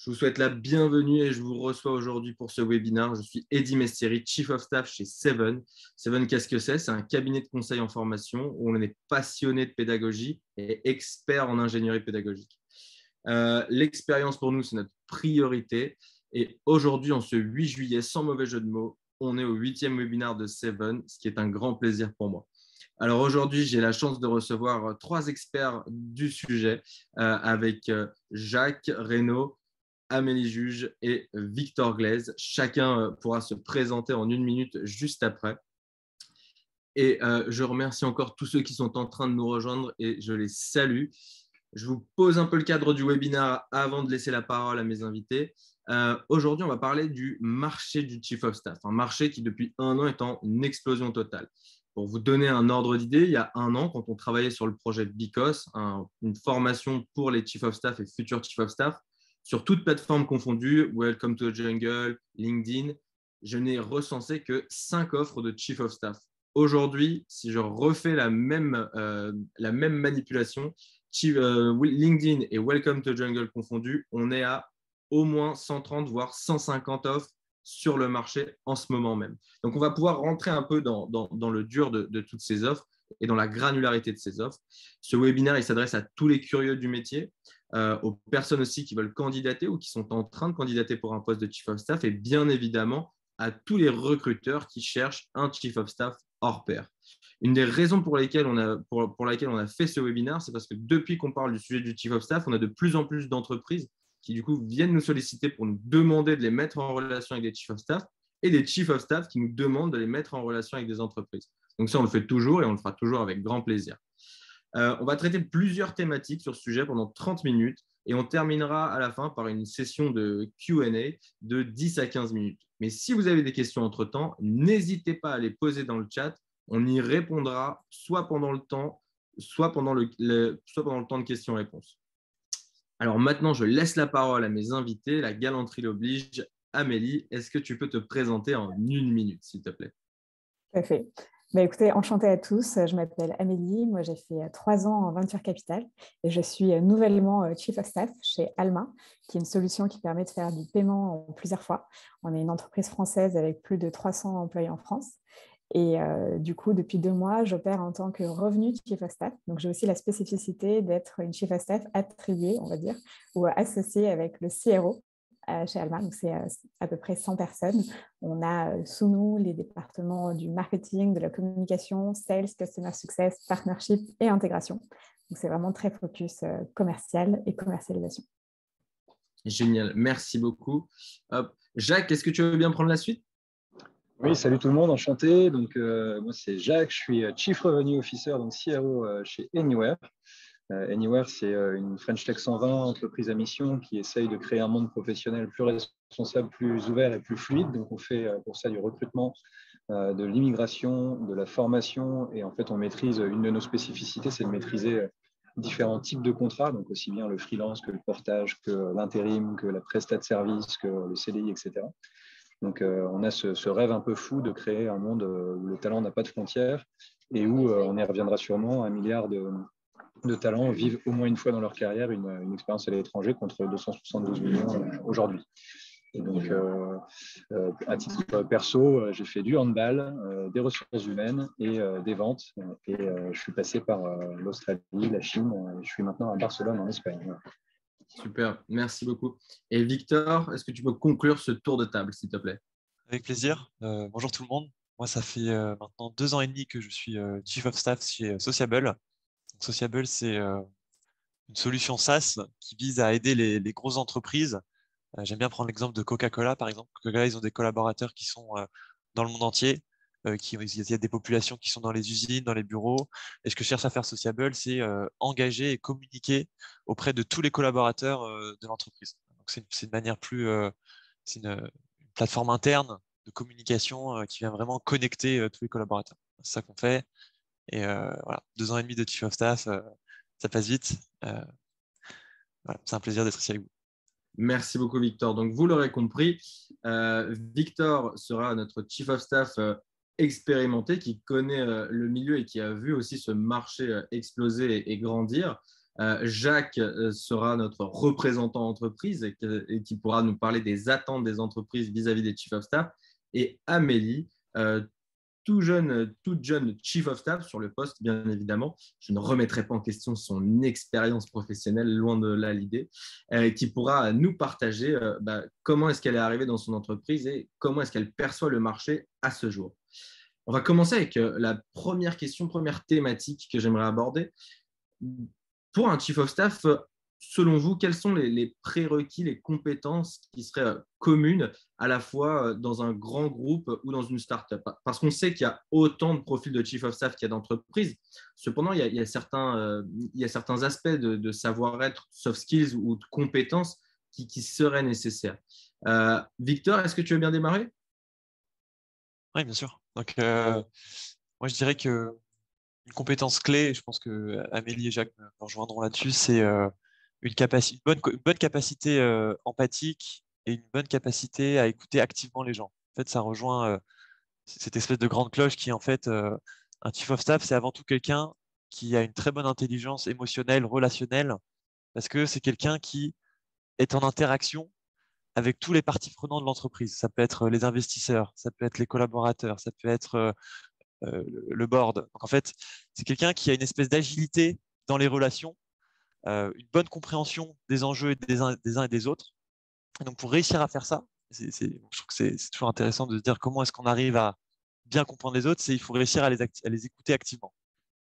Je vous souhaite la bienvenue et je vous reçois aujourd'hui pour ce webinaire. Je suis Eddy Mesteri, Chief of Staff chez Seven. Seven, qu'est-ce que c'est? C'est un cabinet de conseil en formation où on est passionné de pédagogie et expert en ingénierie pédagogique. L'expérience pour nous, c'est notre priorité. Et aujourd'hui, en ce 8 juillet, sans mauvais jeu de mots, on est au 8e webinaire de Seven, ce qui est un grand plaisir pour moi. Alors aujourd'hui, j'ai la chance de recevoir 3 experts du sujet avec Jacques Reynaud, Amélie Juge et Victor Glaise. Chacun pourra se présenter en 1 minute juste après. Et je remercie encore tous ceux qui sont en train de nous rejoindre et je les salue. Je vous pose un peu le cadre du webinaire avant de laisser la parole à mes invités. Aujourd'hui, on va parler du marché du Chief of Staff, un marché qui depuis 1 an est en explosion totale. Pour vous donner un ordre d'idée, il y a 1 an, quand on travaillait sur le projet BICOS, une formation pour les Chief of Staff et futurs Chief of Staff, sur toutes plateformes confondues, Welcome to the Jungle, LinkedIn, je n'ai recensé que 5 offres de Chief of Staff. Aujourd'hui, si je refais la même manipulation, LinkedIn et Welcome to the Jungle confondus, on est à au moins 130 voire 150 offres sur le marché en ce moment même. Donc, on va pouvoir rentrer un peu dans le dur de toutes ces offres et dans la granularité de ces offres. Ce webinaire, il s'adresse à tous les curieux du métier, aux personnes aussi qui veulent candidater ou qui sont en train de candidater pour un poste de Chief of Staff et bien évidemment à tous les recruteurs qui cherchent un Chief of Staff hors pair. Une des raisons pour laquelle on a fait ce webinaire, c'est parce que depuis qu'on parle du sujet du Chief of Staff, on a de plus en plus d'entreprises qui du coup viennent nous solliciter pour nous demander de les mettre en relation avec des Chief of Staff et des Chief of Staff qui nous demandent de les mettre en relation avec des entreprises. Donc ça, on le fait toujours et on le fera toujours avec grand plaisir. On va traiter plusieurs thématiques sur ce sujet pendant 30 minutes et on terminera à la fin par une session de Q&A de 10 à 15 minutes. Mais si vous avez des questions entre-temps, n'hésitez pas à les poser dans le chat. On y répondra soit pendant le temps, soit pendant le temps de questions-réponses. Alors maintenant, je laisse la parole à mes invités. La galanterie l'oblige. Amélie, est-ce que tu peux te présenter en 1 minute, s'il te plaît? Tout à fait. Écoutez, enchantée à tous. Je m'appelle Amélie. Moi, j'ai fait 3 ans en Venture Capital et je suis nouvellement Chief of Staff chez Alma, qui est une solution qui permet de faire du paiement en plusieurs fois. On est une entreprise française avec plus de 300 employés en France. Et du coup, depuis 2 mois, j'opère en tant que revenu Chief of Staff. Donc, j'ai aussi la spécificité d'être une Chief of Staff attribuée, on va dire, ou associée avec le CRO chez Alma. Donc, c'est à peu près 100 personnes. On a sous nous les départements du marketing, de la communication, sales, customer success, partnership et intégration. Donc, c'est vraiment très focus commercial et commercialisation. Génial, merci beaucoup. Hop. Jacques, est-ce que tu veux bien prendre la suite? Oui, salut tout le monde, enchanté. Donc, moi, c'est Jacques, je suis Chief Revenue Officer, donc CRO chez Anywhere. Anywhere, c'est une French Tech 120 entreprise à mission qui essaye de créer un monde professionnel plus responsable, plus ouvert et plus fluide. Donc, on fait pour ça du recrutement, de l'immigration, de la formation. Et en fait, on maîtrise, une de nos spécificités, c'est de maîtriser différents types de contrats, donc aussi bien le freelance que le portage, que l'intérim, que la prestat de service, que le CDI, etc. Donc, on a ce rêve un peu fou de créer un monde où le talent n'a pas de frontières et où, on y reviendra sûrement, 1 milliard de talents vivent au moins une fois dans leur carrière une expérience à l'étranger contre 272 millions aujourd'hui. Et donc, à titre perso, j'ai fait du handball, des ressources humaines et des ventes. Et je suis passé par l'Australie, la Chine. Je suis maintenant à Barcelone, en Espagne. Voilà. Super, merci beaucoup. Et Victor, est-ce que tu peux conclure ce tour de table, s'il te plaît? Avec plaisir. Bonjour tout le monde. Moi, ça fait maintenant 2 ans et demi que je suis Chief of Staff chez Sociable. Donc, Sociable, c'est une solution SaaS qui vise à aider les grosses entreprises. J'aime bien prendre l'exemple de Coca-Cola, par exemple. Coca-Cola, ils ont des collaborateurs qui sont dans le monde entier. Il y a des populations qui sont dans les usines, dans les bureaux. Et ce que cherche à faire Sociable, c'est engager et communiquer auprès de tous les collaborateurs de l'entreprise. Donc, c'est une manière plus... c'est une plateforme interne de communication qui vient vraiment connecter tous les collaborateurs. C'est ça qu'on fait. Et voilà, 2 ans et demi de Chief of Staff, ça passe vite. Voilà, c'est un plaisir d'être ici avec vous. Merci beaucoup, Victor. Donc, vous l'aurez compris, Victor sera notre Chief of Staff expérimenté qui connaît le milieu et qui a vu aussi ce marché exploser et grandir. Jacques sera notre représentant entreprise et qui pourra nous parler des attentes des entreprises vis-à-vis des Chief of Staff. Et Amélie, toute jeune Chief of Staff sur le poste, bien évidemment. Je ne remettrai pas en question son expérience professionnelle, loin de là l'idée, qui pourra nous partager comment est-ce qu'elle est arrivée dans son entreprise et comment est-ce qu'elle perçoit le marché à ce jour. On va commencer avec la première question, première thématique que j'aimerais aborder. Pour un Chief of Staff, selon vous, quels sont les prérequis, les compétences qui seraient communes à la fois dans un grand groupe ou dans une start-up? Parce qu'on sait qu'il y a autant de profils de Chief of Staff qu'il y a d'entreprises. Cependant, il y a certains aspects de savoir-être, soft skills ou de compétences qui seraient nécessaires. Victor, est-ce que tu veux bien démarrer? Oui, bien sûr. Donc, moi, je dirais que une compétence clé, je pense que Amélie et Jacques me rejoindront là-dessus, c'est une bonne capacité empathique et une bonne capacité à écouter activement les gens. En fait, ça rejoint cette espèce de grande cloche qui, en fait, un chief of staff, c'est avant tout quelqu'un qui a une très bonne intelligence émotionnelle, relationnelle, parce que c'est quelqu'un qui est en interaction avec tous les parties prenantes de l'entreprise. Ça peut être les investisseurs, ça peut être les collaborateurs, ça peut être le board. Donc, en fait, c'est quelqu'un qui a une espèce d'agilité dans les relations, une bonne compréhension des enjeux des uns et des autres. Et donc, pour réussir à faire ça, je trouve que c'est toujours intéressant de se dire comment est-ce qu'on arrive à bien comprendre les autres, il faut réussir à les écouter activement.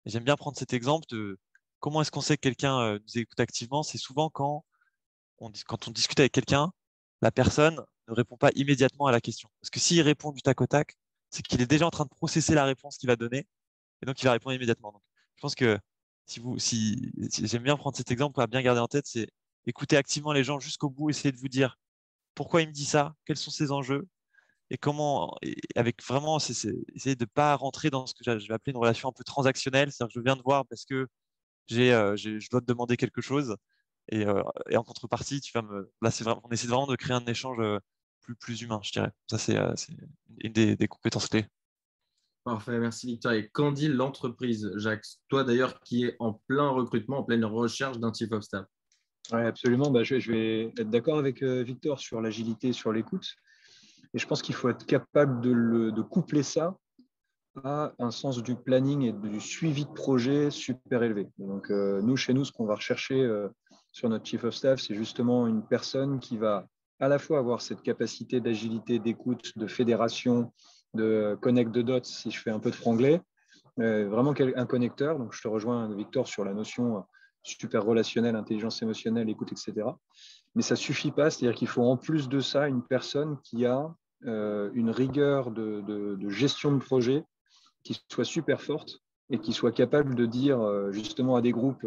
Et j'aime bien prendre cet exemple de comment est-ce qu'on sait que quelqu'un nous écoute activement. C'est souvent quand on discute avec quelqu'un, la personne ne répond pas immédiatement à la question. Parce que s'il répond du tac au tac, c'est qu'il est déjà en train de processer la réponse qu'il va donner, et donc il va répondre immédiatement. Donc, je pense que si j'aime bien prendre cet exemple à bien garder en tête, c'est écouter activement les gens jusqu'au bout, essayer de vous dire pourquoi il me dit ça, quels sont ses enjeux, et comment, et avec vraiment, essayer de ne pas rentrer dans ce que je vais appeler une relation un peu transactionnelle, c'est-à-dire que je viens de voir parce que je dois te demander quelque chose, et en contrepartie, là, on essaie vraiment de créer un échange plus humain, je dirais. Ça, c'est une des compétences clés. Parfait, merci Victor. Et qu'en dit l'entreprise, Jacques? Toi d'ailleurs qui es en plein recrutement, en pleine recherche d'un Chief of Staff. Oui, absolument. Je vais être d'accord avec Victor sur l'agilité, sur l'écoute. Et je pense qu'il faut être capable de coupler ça à un sens du planning et du suivi de projet super élevé. Donc, chez nous, ce qu'on va rechercher sur notre Chief of Staff, c'est justement une personne qui va à la fois avoir cette capacité d'agilité, d'écoute, de fédération, de connect the dots, si je fais un peu de franglais, vraiment un connecteur. Donc, je te rejoins, Victor, sur la notion super relationnelle, intelligence émotionnelle, écoute, etc. Mais ça ne suffit pas, c'est-à-dire qu'il faut en plus de ça une personne qui a une rigueur de gestion de projet qui soit super forte et qui soit capable de dire justement à des groupes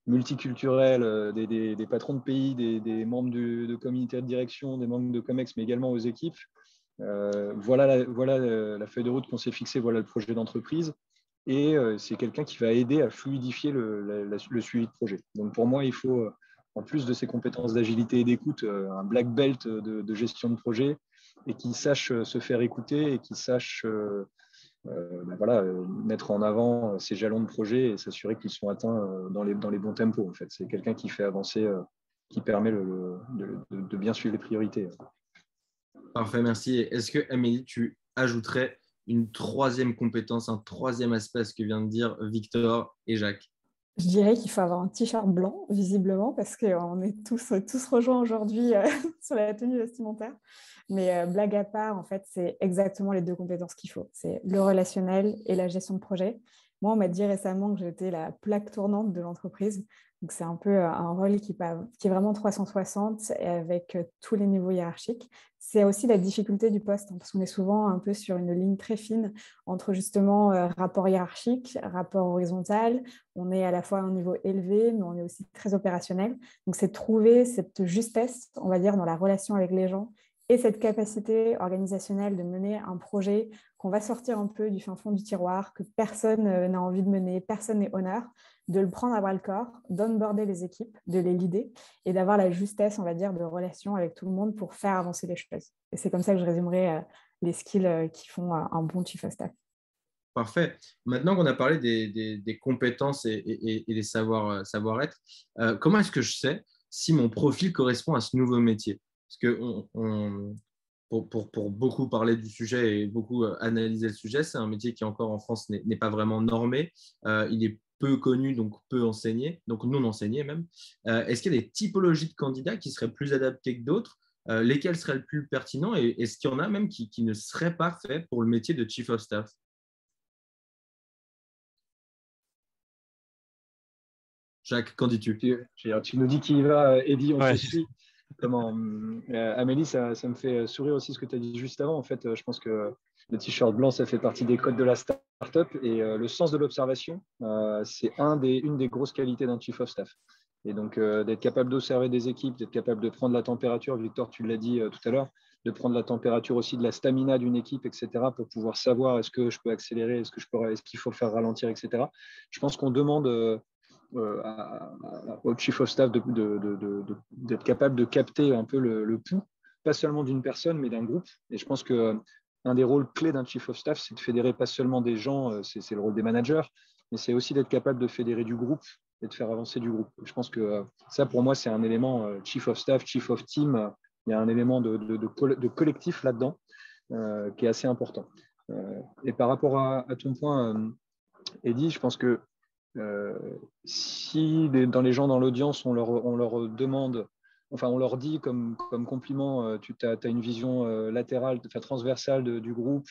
multiculturels, des patrons de pays, des membres de comité de direction, des membres de COMEX, mais également aux équipes, voilà la feuille de route qu'on s'est fixée, voilà le projet d'entreprise. Et c'est quelqu'un qui va aider à fluidifier le suivi de projet. Donc pour moi, il faut, en plus de ses compétences d'agilité et d'écoute, un black belt de gestion de projet et qui sache se faire écouter et qui sache mettre en avant ces jalons de projet et s'assurer qu'ils sont atteints dans les bons tempos. En fait. C'est quelqu'un qui fait avancer, qui permet de bien suivre les priorités. Parfait, merci. Est-ce que, Amélie, tu ajouterais une troisième compétence, un troisième aspect à ce que vient de dire Victor et Jacques? Je dirais qu'il faut avoir un t-shirt blanc, visiblement, parce qu'on est tous rejoints aujourd'hui sur la tenue vestimentaire. Mais blague à part, en fait, c'est exactement les deux compétences qu'il faut. C'est le relationnel et la gestion de projet. Moi, on m'a dit récemment que j'étais la plaque tournante de l'entreprise. Donc, c'est un peu un rôle qui est vraiment 360 et avec tous les niveaux hiérarchiques. C'est aussi la difficulté du poste, hein, parce qu'on est souvent un peu sur une ligne très fine entre justement rapport hiérarchique, rapport horizontal. On est à la fois à un niveau élevé, mais on est aussi très opérationnel. Donc, c'est de trouver cette justesse, on va dire, dans la relation avec les gens et cette capacité organisationnelle de mener un projet qu'on va sortir un peu du fin fond du tiroir, que personne n'a envie de mener, personne n'est honneur, de le prendre à bras le corps, d'onboarder les équipes, de les leader et d'avoir la justesse, on va dire, de relation avec tout le monde pour faire avancer les choses. Et c'est comme ça que je résumerai les skills qui font un bon chief of staff. Parfait. Maintenant qu'on a parlé des compétences et des savoir-être, comment est-ce que je sais si mon profil correspond à ce nouveau métier? Parce que pour beaucoup parler du sujet et beaucoup analyser le sujet, c'est un métier qui encore en France n'est pas vraiment normé. Il est peu connu, donc peu enseigné, donc non enseigné même. Est-ce qu'il y a des typologies de candidats qui seraient plus adaptés que d'autres? Lesquels seraient le plus pertinents? Et est-ce qu'il y en a même qui ne seraient pas faits pour le métier de Chief of Staff? Jacques, qu'en dis-tu? Tu nous dis qui y va, Eddy, on te Ouais. suit. Amélie, ça me fait sourire aussi ce que tu as dit juste avant. En fait, je pense que le t-shirt blanc, ça fait partie des codes de la start-up et le sens de l'observation, c'est une des grosses qualités d'un chief of staff. Et donc, d'être capable d'observer des équipes, d'être capable de prendre la température, Victor, tu l'as dit tout à l'heure, de prendre la température aussi de la stamina d'une équipe, etc., pour pouvoir savoir est-ce que je peux accélérer, est-ce qu'il faut faire ralentir, etc. Je pense qu'on demande au chief of staff d'être capable de capter un peu le pouls, pas seulement d'une personne, mais d'un groupe. Et je pense que un des rôles clés d'un chief of staff, c'est de fédérer pas seulement des gens, c'est le rôle des managers, mais c'est aussi d'être capable de fédérer du groupe et de faire avancer du groupe. Je pense que ça, pour moi, c'est un élément chief of staff, chief of team. Il y a un élément de collectif là-dedans qui est assez important. Et par rapport à ton point, Eddy, je pense que si dans les gens dans l'audience, on leur demande, enfin on leur dit comme compliment, tu as une vision latérale, transversale du groupe,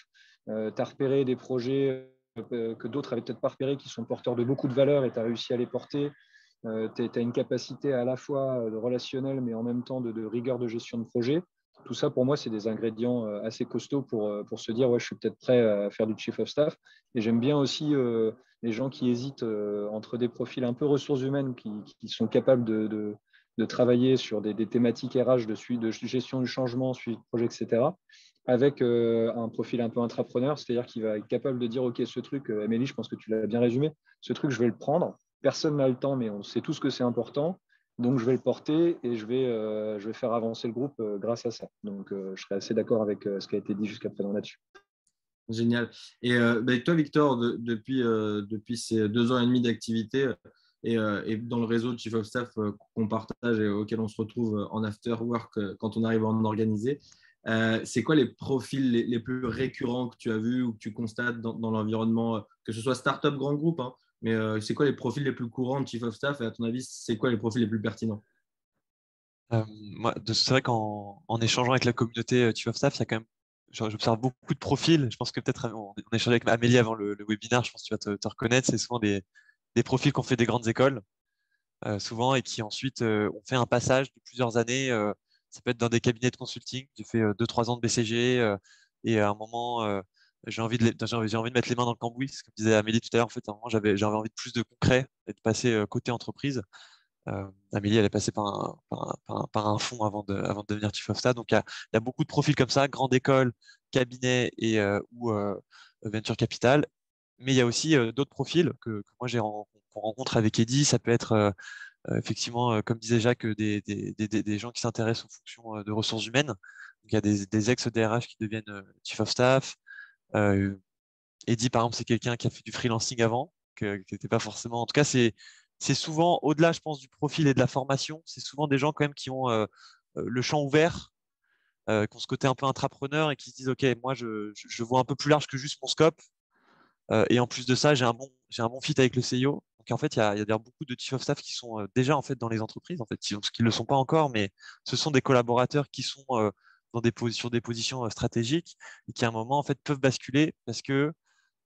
tu as repéré des projets que d'autres avaient peut-être pas repérés, qui sont porteurs de beaucoup de valeur et tu as réussi à les porter. Tu as une capacité à la fois de relationnel, mais en même temps de rigueur de gestion de projet. Tout ça, pour moi, c'est des ingrédients assez costauds pour se dire, ouais, je suis peut-être prêt à faire du chief of staff. Et j'aime bien aussi les gens qui hésitent entre des profils un peu ressources humaines, qui sont capables de travailler sur des thématiques RH, de gestion du changement, suivi de projet, etc., avec un profil un peu intrapreneur, c'est-à-dire qu'il va être capable de dire, OK, ce truc, Amélie, je pense que tu l'as bien résumé, ce truc, je vais le prendre. Personne n'a le temps, mais on sait tous que c'est important. Donc, je vais le porter et je vais faire avancer le groupe grâce à ça. Donc, je serais assez d'accord avec ce qui a été dit jusqu'à présent là-dessus. Génial. Et toi, Victor, depuis ces 2 ans et demi d'activité et dans le réseau de Chief of Staff qu'on partage et auquel on se retrouve en after work quand on arrive à en organiser, c'est quoi les profils les plus récurrents que tu as vus ou que tu constates dans l'environnement, que ce soit startup, grand groupe, hein, mais c'est quoi les profils les plus courants de Chief of Staff et à ton avis, c'est quoi les profils les plus pertinents? C'est vrai qu'en échangeant avec la communauté Chief of Staff, il y a quand même, j'observe beaucoup de profils. Je pense que peut-être on échangeait avec Amélie avant le webinaire, je pense que tu vas te reconnaître. C'est souvent des profils qui ont fait des grandes écoles, souvent, et qui ensuite ont fait un passage de plusieurs années. Ça peut être dans des cabinets de consulting. J'ai fait 2-3 ans de BCG et à un moment, j'ai envie de mettre les mains dans le cambouis. C'est comme disait Amélie tout à l'heure. En fait, à un moment, j'avais envie de plus de concret et de passer côté entreprise. Amélie, elle est passée par un fonds avant de devenir Chief of Staff. Donc, il y a beaucoup de profils comme ça, grande école, cabinet ou venture capital. Mais il y a aussi d'autres profils que moi qu'on rencontre avec Eddy. Ça peut être effectivement, comme disait Jacques, des gens qui s'intéressent aux fonctions de ressources humaines. Donc, il y a des ex-DRH qui deviennent Chief of Staff. Euh, Eddy, par exemple, c'est quelqu'un qui a fait du freelancing avant, qui n'était pas forcément. En tout cas, c'est souvent, au-delà, je pense, du profil et de la formation, c'est souvent des gens quand même qui ont le champ ouvert, qui ont ce côté un peu intrapreneur et qui se disent, OK, moi, je vois un peu plus large que juste mon scope. Et en plus de ça, j'ai un bon fit avec le CIO. Donc, en fait, il y a d'ailleurs beaucoup de chief of staff qui sont déjà en fait dans les entreprises, en fait, qui ne le sont pas encore, mais ce sont des collaborateurs qui sont sur des positions stratégiques et qui à un moment en fait peuvent basculer parce que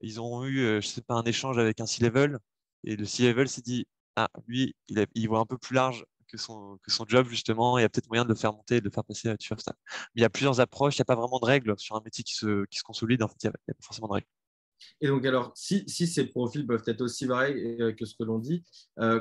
ils ont eu, je sais pas, un échange avec un C-level et le C-level s'est dit, ah, lui, il voit un peu plus large que son job, justement, et il y a peut-être moyen de le faire monter et de le faire passer à chief of staff. Mais il y a plusieurs approches, il n'y a pas vraiment de règles sur un métier qui se consolide. En fait, il n'y a pas forcément de règles. Et donc, alors, si ces profils peuvent être aussi variés que ce que l'on dit,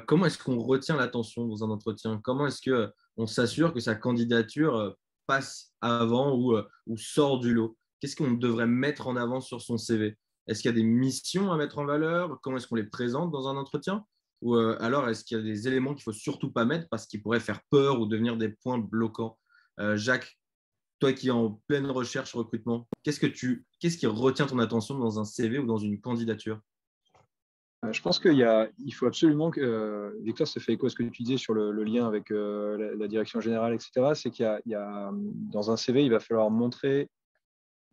comment est-ce qu'on retient l'attention dans un entretien? Comment est-ce qu'on s'assure que sa candidature passe avant ou sort du lot? Qu'est-ce qu'on devrait mettre en avant sur son CV? Est-ce qu'il y a des missions à mettre en valeur? Comment est-ce qu'on les présente dans un entretien? Ou alors, est-ce qu'il y a des éléments qu'il ne faut surtout pas mettre parce qu'ils pourraient faire peur ou devenir des points bloquants? Jacques, toi qui es en pleine recherche recrutement, qu'est-ce qui retient ton attention dans un CV ou dans une candidature? Je pense qu'il faut absolument que, Victor, ça fait écho à ce que tu disais sur le lien avec la direction générale, etc. C'est dans un CV, il va falloir montrer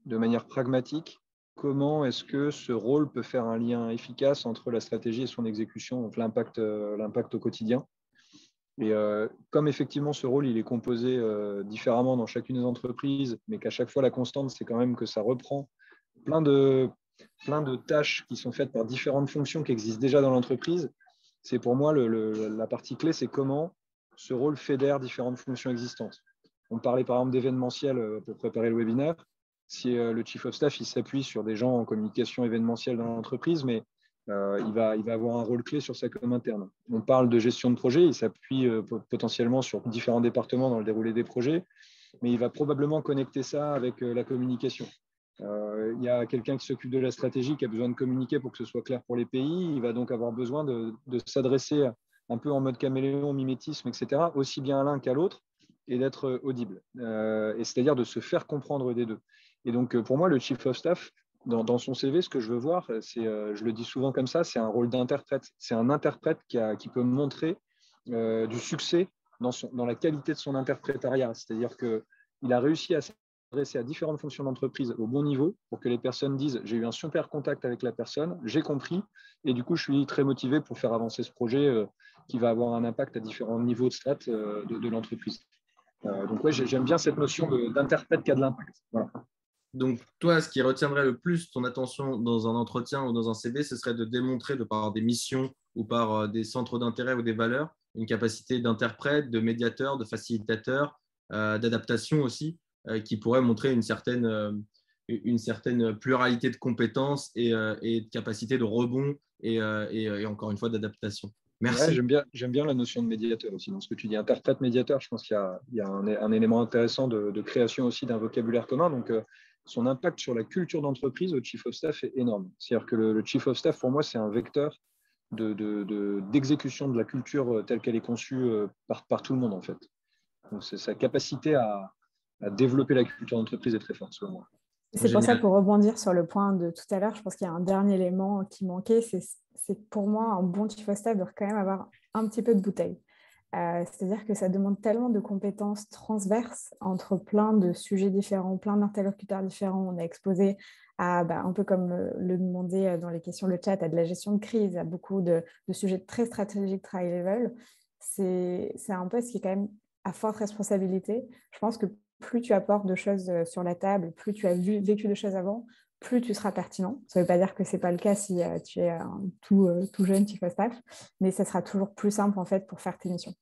de manière pragmatique comment est-ce que ce rôle peut faire un lien efficace entre la stratégie et son exécution, donc l'impact au quotidien. Et comme effectivement ce rôle il est composé différemment dans chacune des entreprises, mais qu'à chaque fois la constante, c'est quand même que ça reprend plein de tâches qui sont faites par différentes fonctions qui existent déjà dans l'entreprise. C'est pour moi la partie clé, c'est comment ce rôle fédère différentes fonctions existantes. On parlait par exemple d'événementiel pour préparer le webinaire. Si le Chief of Staff il s'appuie sur des gens en communication événementielle dans l'entreprise, mais il va avoir un rôle clé sur sa com interne. On parle de gestion de projet, il s'appuie potentiellement sur différents départements dans le déroulé des projets, mais il va probablement connecter ça avec la communication. Il y a quelqu'un qui s'occupe de la stratégie qui a besoin de communiquer pour que ce soit clair pour les pays. Il va donc avoir besoin de s'adresser un peu en mode caméléon, mimétisme, etc., aussi bien à l'un qu'à l'autre, et d'être audible. Et c'est-à-dire de se faire comprendre des deux. Et donc, pour moi, le Chief of Staff, dans son CV, ce que je veux voir, c'est, je le dis souvent comme ça, c'est un rôle d'interprète. C'est un interprète qui peut montrer du succès dans la qualité de son interprétariat. C'est-à-dire qu'il a réussi à s'adresser à différentes fonctions d'entreprise au bon niveau pour que les personnes disent « j'ai eu un super contact avec la personne, j'ai compris et du coup, je suis très motivé pour faire avancer ce projet qui va avoir un impact à différents niveaux de strat de l'entreprise ». Donc, ouais, j'aime bien cette notion d'interprète qui a de l'impact. Voilà. Donc, toi, ce qui retiendrait le plus ton attention dans un entretien ou dans un CV, ce serait de démontrer, de par des missions ou par des centres d'intérêt ou des valeurs, une capacité d'interprète, de médiateur, de facilitateur, d'adaptation aussi, qui pourrait montrer une certaine pluralité de compétences et de capacité de rebond et encore une fois d'adaptation. Merci. Ouais, j'aime bien la notion de médiateur aussi. Dans ce que tu dis, interprète-médiateur, je pense qu'il y a un élément intéressant de création aussi d'un vocabulaire commun. Donc, son impact sur la culture d'entreprise au Chief of Staff est énorme. C'est-à-dire que le Chief of Staff, pour moi, c'est un vecteur d'exécution de la culture telle qu'elle est conçue par tout le monde, en fait. Donc, sa capacité à développer la culture d'entreprise est très forte, selon moi. C'est pour ça, pour rebondir sur le point de tout à l'heure, je pense qu'il y a un dernier élément qui manquait, c'est pour moi un bon Chief of Staff doit quand même avoir un petit peu de bouteille. C'est-à-dire que ça demande tellement de compétences transverses entre plein de sujets différents, plein d'interlocuteurs différents. On est exposé à, un peu comme le demandait dans les questions le chat, à de la gestion de crise, à beaucoup de sujets très stratégiques, très high level. C'est un poste qui est quand même à forte responsabilité. Je pense que plus tu apportes de choses sur la table, plus tu as vécu de choses avant, plus tu seras pertinent. Ça ne veut pas dire que ce n'est pas le cas si tu es un tout jeune Chief of Staff, mais ça sera toujours plus simple en fait pour faire tes missions.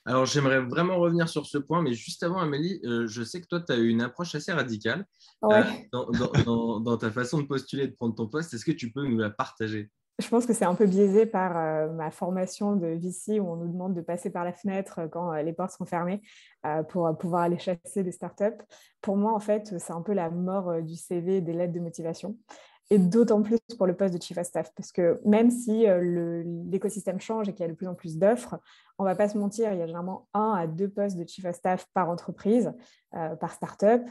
Alors, j'aimerais vraiment revenir sur ce point, mais juste avant, Amélie, je sais que toi, tu as eu une approche assez radicale dans ta façon de postuler et de prendre ton poste. Est-ce que tu peux nous la partager? Je pense que c'est un peu biaisé par ma formation de VC où on nous demande de passer par la fenêtre quand les portes sont fermées pour pouvoir aller chasser des startups. Pour moi, en fait, c'est un peu la mort du CV et des lettres de motivation. Et d'autant plus pour le poste de Chief of Staff, parce que même si l'écosystème change et qu'il y a de plus en plus d'offres, on ne va pas se mentir, il y a généralement 1 à 2 postes de Chief of Staff par entreprise, par startup.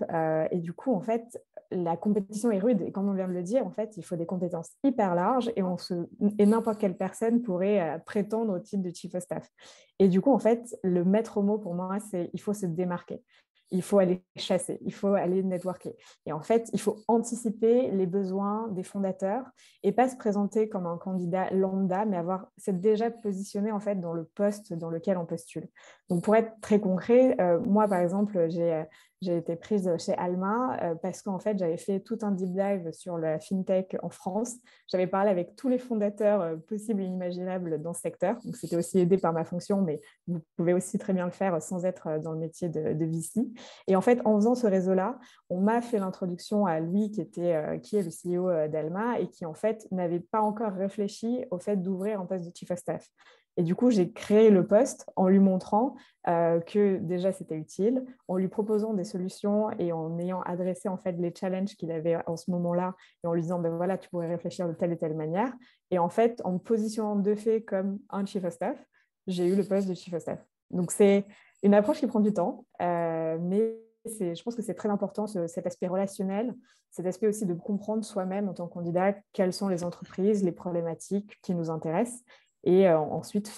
Et du coup, en fait, la compétition est rude. Et comme on vient de le dire, en fait, il faut des compétences hyper larges et n'importe quelle personne pourrait prétendre au titre de Chief of Staff. Et du coup, en fait, le maître mot pour moi, c'est il faut se démarquer. Il faut aller chasser, il faut aller networker. Et en fait, il faut anticiper les besoins des fondateurs et pas se présenter comme un candidat lambda, mais s'être déjà positionné en fait dans le poste dans lequel on postule. Donc, pour être très concret, moi, par exemple, j'ai été prise chez Alma parce qu'en fait, j'avais fait tout un deep dive sur la fintech en France. J'avais parlé avec tous les fondateurs possibles et imaginables dans ce secteur. Donc, c'était aussi aidé par ma fonction, mais vous pouvez aussi très bien le faire sans être dans le métier de VC. Et en fait, en faisant ce réseau-là, on m'a fait l'introduction à lui qui est le CEO d'Alma et qui en fait n'avait pas encore réfléchi au fait d'ouvrir un poste de Chief of Staff. Et du coup, j'ai créé le poste en lui montrant que déjà c'était utile, en lui proposant des solutions et en ayant adressé en fait les challenges qu'il avait en ce moment-là et en lui disant ben voilà, tu pourrais réfléchir de telle et telle manière. Et en fait, en me positionnant de fait comme un Chief of Staff, j'ai eu le poste de Chief of Staff. Donc c'est une approche qui prend du temps, mais je pense que c'est très important, cet aspect relationnel, cet aspect aussi de comprendre soi-même en tant que candidat quelles sont les entreprises, les problématiques qui nous intéressent et ensuite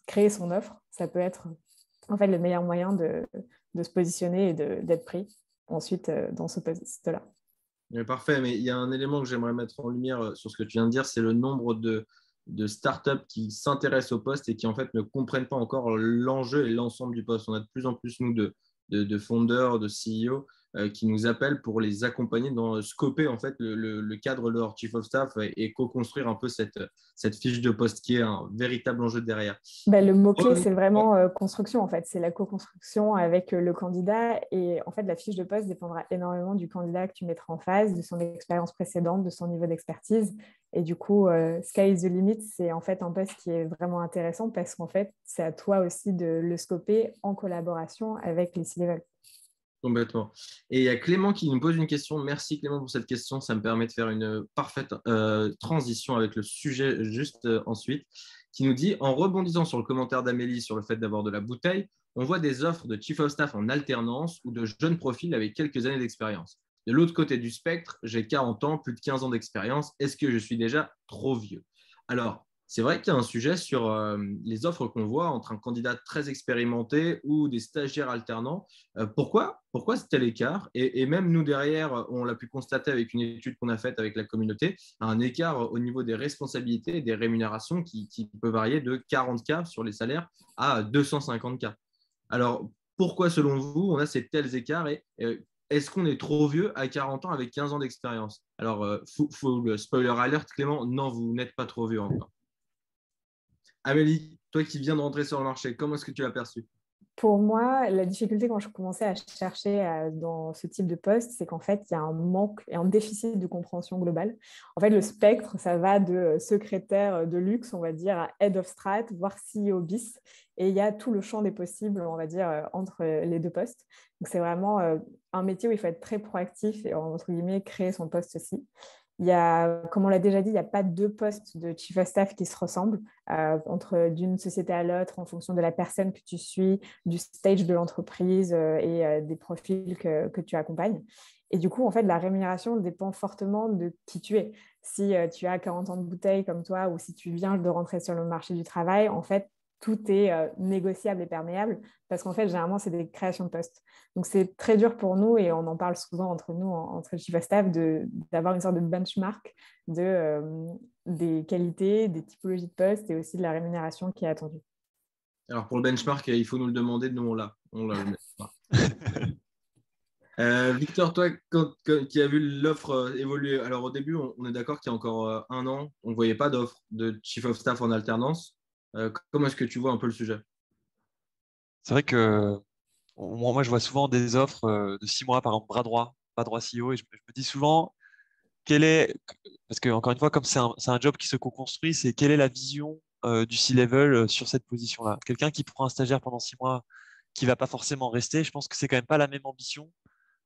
créer son offre. Ça peut être en fait le meilleur moyen de se positionner et d'être pris ensuite dans ce poste-là. Parfait, mais il y a un élément que j'aimerais mettre en lumière sur ce que tu viens de dire, c'est le nombre de startups qui s'intéressent au poste et qui en fait ne comprennent pas encore l'enjeu et l'ensemble du poste. On a de plus en plus, nous, de fondeurs, de CEO qui nous appellent pour les accompagner dans scoper en fait le cadre de leur chief of staff et co-construire un peu cette fiche de poste qui est un véritable enjeu derrière. Le mot-clé, c'est vraiment construction, en fait. C'est la co-construction avec le candidat. Et en fait, la fiche de poste dépendra énormément du candidat que tu mettras en face, de son expérience précédente, de son niveau d'expertise. Et du coup, sky is the limit, c'est en fait un poste qui est vraiment intéressant parce qu'en fait, c'est à toi aussi de le scoper en collaboration avec les C-level. Complètement. Et il y a Clément qui nous pose une question. Merci Clément pour cette question. Ça me permet de faire une parfaite transition avec le sujet juste ensuite, qui nous dit, en rebondissant sur le commentaire d'Amélie sur le fait d'avoir de la bouteille, on voit des offres de chief of staff en alternance ou de jeunes profils avec quelques années d'expérience. De l'autre côté du spectre, j'ai 40 ans, plus de 15 ans d'expérience. Est-ce que je suis déjà trop vieux? Alors, c'est vrai qu'il y a un sujet sur les offres qu'on voit entre un candidat très expérimenté ou des stagiaires alternants. Pourquoi c'est tel écart? Et même nous, derrière, on l'a pu constater avec une étude qu'on a faite avec la communauté, un écart au niveau des responsabilités et des rémunérations qui peut varier de 40K sur les salaires à 250K. Alors, pourquoi, selon vous, on a ces tels écarts et est-ce qu'on est trop vieux à 40 ans avec 15 ans d'expérience? Alors, full spoiler alert, Clément, non, vous n'êtes pas trop vieux encore. Amélie, toi qui viens de rentrer sur le marché, comment est-ce que tu l'as perçu? Pour moi, la difficulté quand je commençais à chercher dans ce type de poste, c'est qu'en fait, il y a un manque et un déficit de compréhension globale. En fait, le spectre, ça va de secrétaire de luxe, on va dire, à head of strat, voire CEO bis. Et il y a tout le champ des possibles, on va dire, entre les deux postes. Donc, c'est vraiment un métier où il faut être très proactif et, entre guillemets, créer son poste aussi. Il y a, comme on l'a déjà dit, il n'y a pas deux postes de chief of staff qui se ressemblent d'une société à l'autre en fonction de la personne que tu suis, du stage de l'entreprise et des profils que tu accompagnes. Et du coup, en fait, la rémunération dépend fortement de qui tu es. Si tu as 40 ans de bouteille comme toi ou si tu viens de rentrer sur le marché du travail, en fait, tout est négociable et perméable parce qu'en fait, généralement, c'est des créations de postes. Donc, c'est très dur pour nous et on en parle souvent entre nous, entre chief of staff, d'avoir une sorte de benchmark des qualités, des typologies de postes et aussi de la rémunération qui est attendue. Alors, pour le benchmark, il faut nous le demander. Nous, on l'a. Victor, toi, qui as vu l'offre évoluer, alors au début, on est d'accord qu'il y a encore 1 an, on ne voyait pas d'offre de chief of staff en alternance. Comment est-ce que tu vois un peu le sujet? C'est vrai que moi, je vois souvent des offres de 6 mois, par exemple, bras droit CEO, et je me dis souvent, parce que encore une fois, comme c'est un job qui se co-construit, c'est quelle est la vision du C-level sur cette position-là. Quelqu'un qui prend un stagiaire pendant 6 mois, qui va pas forcément rester, je pense que c'est quand même pas la même ambition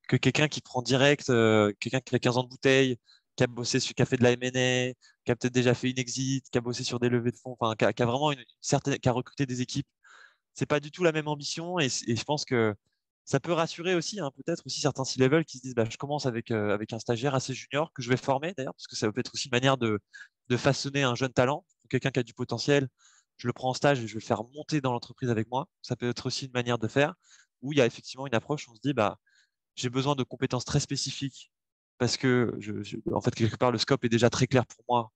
que quelqu'un qui prend direct, quelqu'un qui a 15 ans de bouteille, qui a fait de la M&A, qui a peut-être déjà fait une exit, qui a bossé sur des levées de fonds, enfin, qui a vraiment qui a recruté des équipes. C'est pas du tout la même ambition et je pense que ça peut rassurer aussi, hein, peut-être aussi certains C-level qui se disent, bah, je commence avec un stagiaire assez junior que je vais former d'ailleurs, parce que ça peut être aussi une manière de façonner un jeune talent, quelqu'un qui a du potentiel. Je le prends en stage et je vais le faire monter dans l'entreprise avec moi. Ça peut être aussi une manière de faire où il y a effectivement une approche où on se dit, bah, j'ai besoin de compétences très spécifiques parce que, en fait, quelque part, le scope est déjà très clair pour moi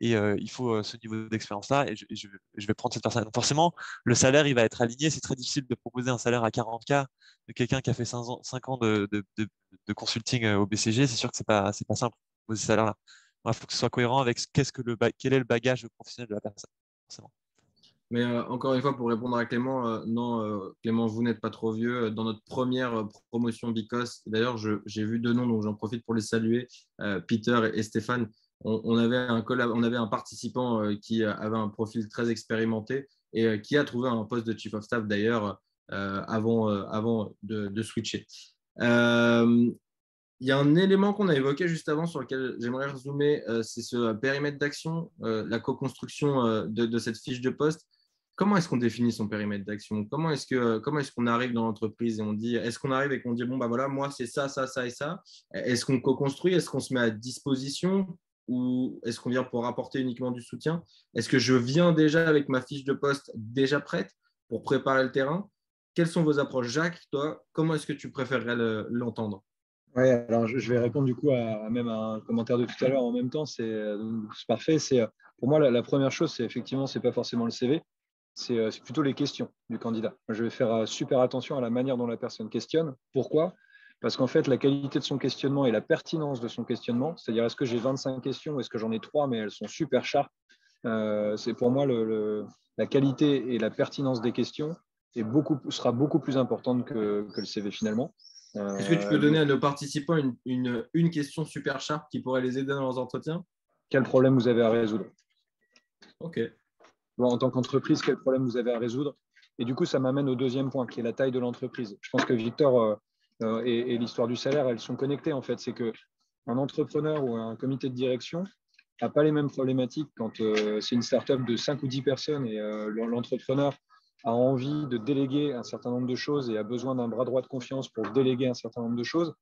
et il faut ce niveau d'expérience-là et je vais prendre cette personne. Donc forcément, le salaire, il va être aligné. C'est très difficile de proposer un salaire à 40K de quelqu'un qui a fait 5 ans de consulting au BCG. C'est sûr que c'est pas simple de proposer ce salaire-là. Il faut que ce soit cohérent avec quel est le bagage professionnel de la personne, forcément. Mais encore une fois, pour répondre à Clément, non, Clément, vous n'êtes pas trop vieux. Dans notre première promotion Bicos, d'ailleurs, j'ai vu 2 noms, donc j'en profite pour les saluer, Peter et Stéphane. On avait un participant qui avait un profil très expérimenté et qui a trouvé un poste de chief of staff d'ailleurs avant de switcher. Il y a un élément qu'on a évoqué juste avant sur lequel j'aimerais zoomer, c'est ce périmètre d'action, la co-construction de cette fiche de poste. comment est-ce qu'on définit son périmètre d'action? Comment est-ce qu'on arrive dans l'entreprise et on dit, est-ce qu'on arrive et qu'on dit, bon, bah voilà, moi, c'est ça, ça, ça et ça? Est-ce qu'on co-construit? Est-ce qu'on se met à disposition? Ou est-ce qu'on vient pour apporter uniquement du soutien? Est-ce que je viens déjà avec ma fiche de poste déjà prête pour préparer le terrain? Quelles sont vos approches? Jacques, toi, comment est-ce que tu préférerais l'entendre? Ouais, alors je vais répondre du coup même à un commentaire de tout à l'heure en même temps. C'est parfait. Pour moi, la première chose, c'est effectivement, c'est pas forcément le CV, c'est plutôt les questions du candidat. Je vais faire super attention à la manière dont la personne questionne. Pourquoi? Parce qu'en fait, la qualité de son questionnement et la pertinence de son questionnement, c'est-à-dire est-ce que j'ai 25 questions ou est-ce que j'en ai 3, mais elles sont super sharp, c'est pour moi la qualité et la pertinence des questions sera beaucoup plus importante que le CV finalement. Est-ce que tu peux donner à nos participants une question super sharp qui pourrait les aider dans leurs entretiens? Quel problème vous avez à résoudre? Ok. En tant qu'entreprise, quel problème vous avez à résoudre? Et du coup, ça m'amène au deuxième point, qui est la taille de l'entreprise. Je pense que Victor et l'histoire du salaire, elles sont connectées en fait. C'est qu'un entrepreneur ou un comité de direction n'a pas les mêmes problématiques quand c'est une startup de 5 ou 10 personnes et l'entrepreneur a envie de déléguer un certain nombre de choses et a besoin d'un bras droit de confiance pour déléguer un certain nombre de choses.